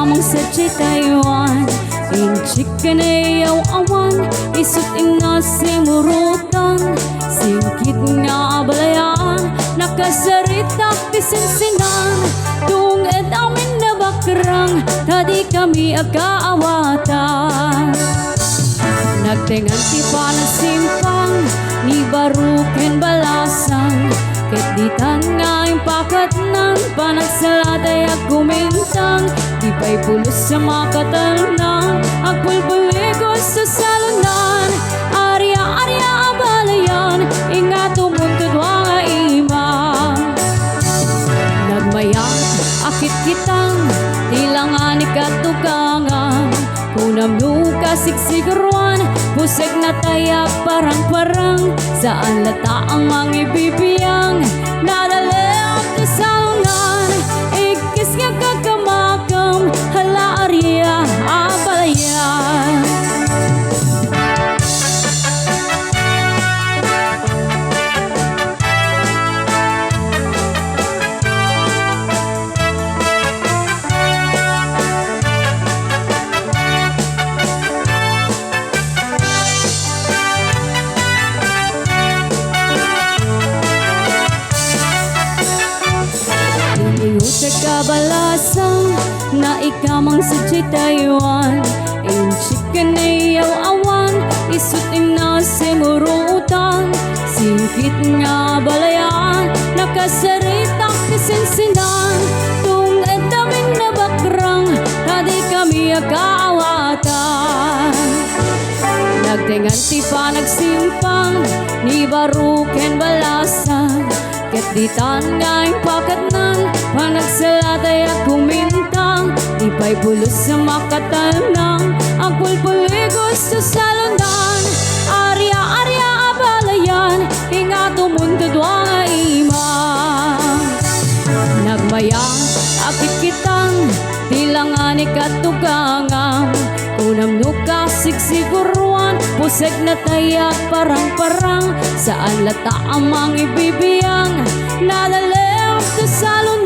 ikamang sa Taiwan. Inchik ka na yaw awan, isut inasimurutan. Singkit nga abalayan, nakasaritak tisinsinan. Tunged amin na bakrang, tadi kami agkaawatan. Nagtengan ti panasimpang, ni baruken balasan. Ket ditan nga yung pakat ng panagsalatay at kumintang. Di pa'y pulos sa makatanang, agpulpuligos sa salunan. Arya-arya abalayan, ingat umuntod nga imang. Nagmayang akit kitang, tilangan ikatugangan. Kunam nuka siksiguruan, puseg na tayak parang-parang. Saan lata ang mga ibibiyang, nadaleak na saungan. Ikis nga kakamakam, hala arya abalayan. Kabalasang na ikamang sa Taiwan. Inchik ka na yaw awan, isut inasimurutan. Singkit nga balayan, nakasaritak tisinsinan. Tunged namin na bakrang, tadi kami agkaawatan. Nagtengan ti panagsimpang, ni baruken balasan. Ket ditan nga yung pakat ng panagsalatay at kumintang. Di pa'y pulos sa makatanang, ang pulpuligos sa salunan. Arya-arya abalayan, ingat umuntod nga imang. Nagmayang akit kitang, tilangan ikatugangang. Kunam nuka siksiguruan, puseg na tayak parang-parang. Saan lata ang mga ibibiyang, nadalew sa salon.